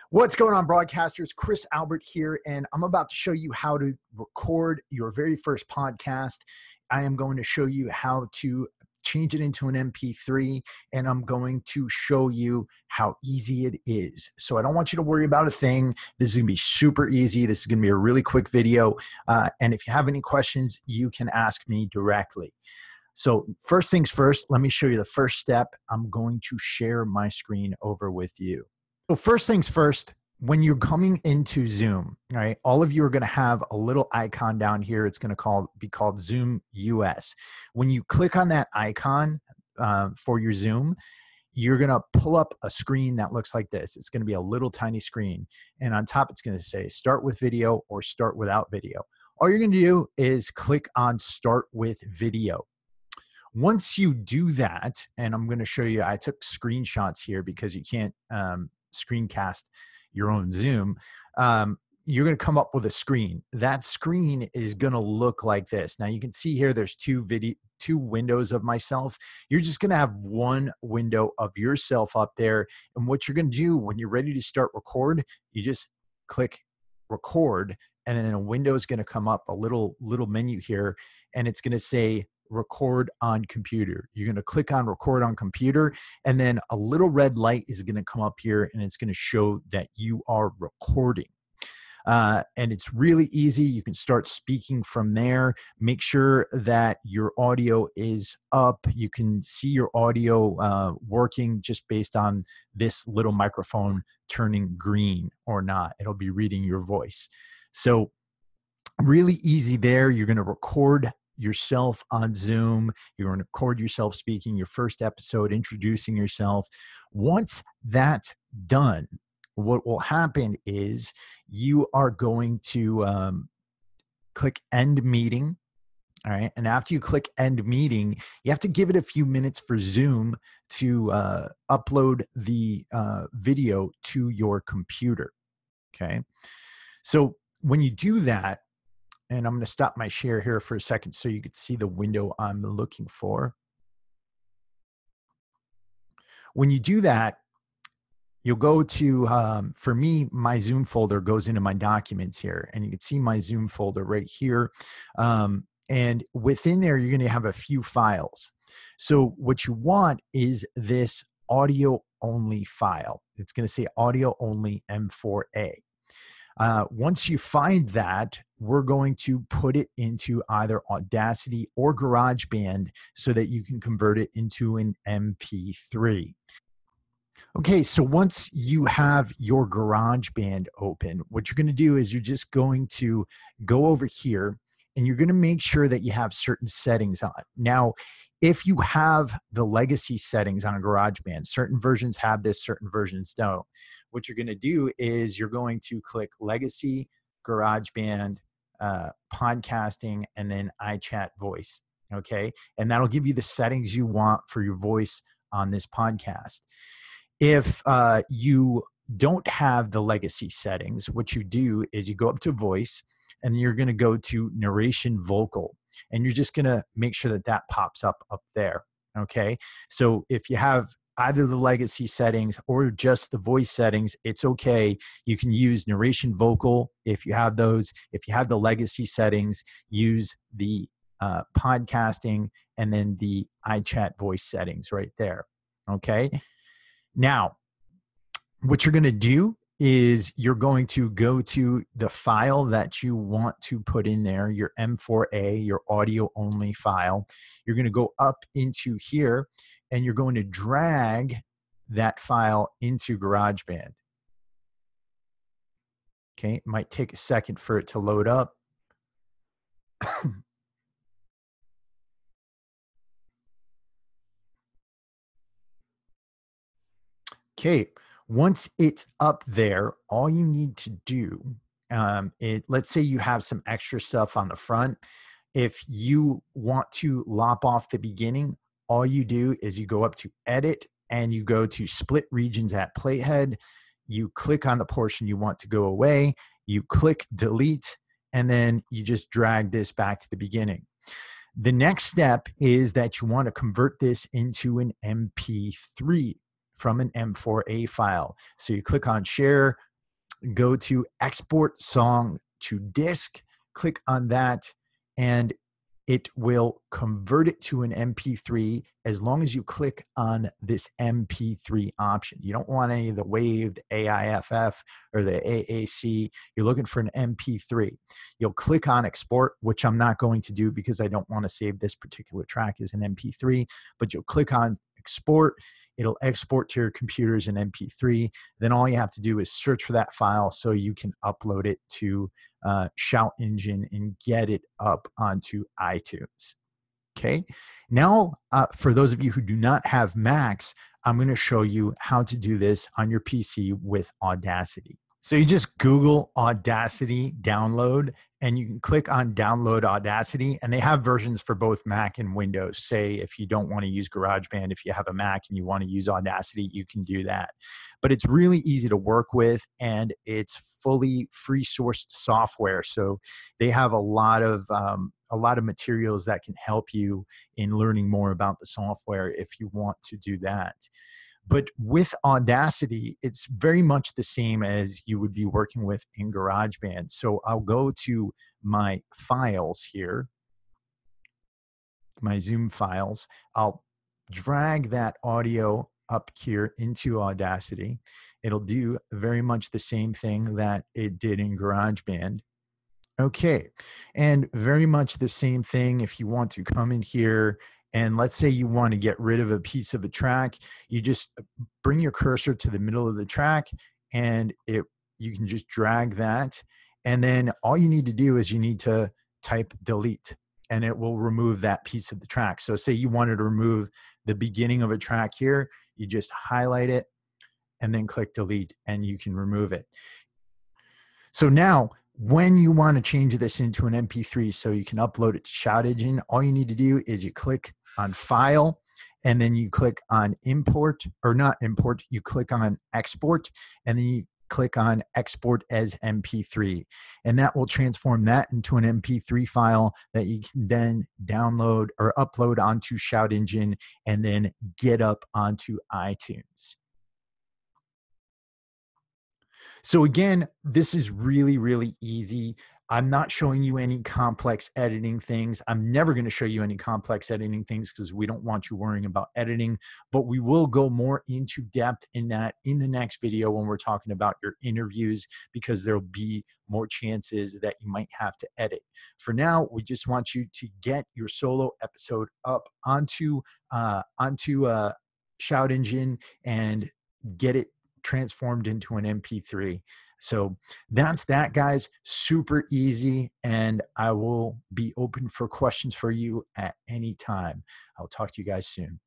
What's going on, broadcasters? Chris Albert here, and I'm about to show you how to record your very first podcast. I am going to show you how to change it into an MP3, and I'm going to show you how easy it is. So I don't want you to worry about a thing. This is going to be super easy. This is going to be a really quick video, and if you have any questions, you can ask me directly. So first things first, let me show you the first step. I'm going to share my screen over with you. So first things first, when you're coming into Zoom, right, all of you are going to have a little icon down here. It's going to be called Zoom US. When you click on that icon for your Zoom, you're going to pull up a screen that looks like this. It's going to be a little tiny screen. And on top, it's going to say start with video or start without video. All you're going to do is click on start with video. Once you do that, and I'm going to show you, I took screenshots here because you can't screencast your own Zoom. You're going to come up with a screen. That screen is going to look like this. Now you can see here, there's two windows of myself. You're just going to have one window of yourself up there. And what you're going to do when you're ready to start record, you just click record, and then a window is going to come up, a little menu here, and it's going to say record on computer. You're going to click on record on computer, and then a little red light is going to come up here, and it's going to show that you are recording. And it's really easy. You can start speaking from there. Make sure that your audio is up. You can see your audio working just based on this little microphone turning green or not. It'll be reading your voice. So really easy there. You're going to record yourself on Zoom. You're going to record yourself speaking your first episode, introducing yourself. Once that's done, what will happen is you are going to click end meeting. All right. And after you click end meeting, you have to give it a few minutes for Zoom to upload the video to your computer. Okay. So when you do that, and I'm going to stop my share here for a second so you can see the window I'm looking for. When you do that, you'll go to, for me, my Zoom folder goes into my documents here, and you can see my Zoom folder right here. And within there, you're going to have a few files. So what you want is this audio only file. It's going to say audio only M4A. Once you find that, we're going to put it into either Audacity or GarageBand so that you can convert it into an MP3. Okay, so once you have your GarageBand open, what you're going to do is you're just going to go over here, and you're going to make sure that you have certain settings on. Now, if you have the legacy settings on a GarageBand, certain versions have this, certain versions don't. What you're going to do is you're going to click Legacy, GarageBand, Podcasting, and then iChat Voice, okay? And that'll give you the settings you want for your voice on this podcast. If you don't have the legacy settings, what you do is you go up to Voice, and you're going to go to Narration Vocal, and you're just going to make sure that that pops up there, okay? So if you have either the legacy settings or just the voice settings, it's okay. You can use Narration Vocal if you have those. If you have the legacy settings, use the podcasting and then the iChat voice settings right there, okay? Now, what you're going to do is you're going to go to the file that you want to put in there, your M4A, your audio only file. You're going to go up into here, and you're going to drag that file into GarageBand. Okay, it might take a second for it to load up. Okay. Once it's up there, all you need to do, let's say you have some extra stuff on the front. If you want to lop off the beginning, all you do is you go up to Edit, and you go to Split Regions at Playhead. You click on the portion you want to go away. You click Delete, and then you just drag this back to the beginning. The next step is that you want to convert this into an MP3 from an M4A file. So you click on Share, go to export song to disk, click on that, and it will convert it to an MP3 as long as you click on this MP3 option. You don't want any of the WAV, the AIFF, or the AAC. You're looking for an MP3. You'll click on export, which I'm not going to do because I don't want to save this particular track as an MP3, but you'll click on export. It'll export to your computer as an MP3. Then all you have to do is search for that file so you can upload it to Shout Engine and get it up onto iTunes. Okay. Now, for those of you who do not have Macs, I'm going to show you how to do this on your PC with Audacity. So you just Google Audacity download, and you can click on download Audacity, and they have versions for both Mac and Windows. Say if you don't want to use GarageBand, if you have a Mac and you want to use Audacity, you can do that. But it's really easy to work with, and it's fully free sourced software. So they have a lot of materials that can help you in learning more about the software if you want to do that. But with Audacity, it's very much the same as you would be working with in GarageBand. So I'll go to my files here, my Zoom files. I'll drag that audio up here into Audacity. It'll do very much the same thing that it did in GarageBand. Okay, and very much the same thing if you want to come in here and let's say you want to get rid of a piece of a track, you just bring your cursor to the middle of the track and you can just drag that. And then all you need to do is you need to type delete and it will remove that piece of the track. So say you wanted to remove the beginning of a track here, you just highlight it and then click delete and you can remove it. So now when you want to change this into an MP3 so you can upload it to Shout Engine, all you need to do is you click on File, and then you click on Import, or not Import, you click on Export, and then you click on Export as MP3. And that will transform that into an MP3 file that you can then download or upload onto Shout Engine and then get up onto iTunes. So again, this is really, really easy. I'm not showing you any complex editing things. I'm never going to show you any complex editing things because we don't want you worrying about editing, but we will go more into depth in that in the next video when we're talking about your interviews, because there'll be more chances that you might have to edit. For now, we just want you to get your solo episode up onto Shout Engine and get it transformed into an MP3. So that's that, guys. Super easy. And I will be open for questions for you at any time. I'll talk to you guys soon.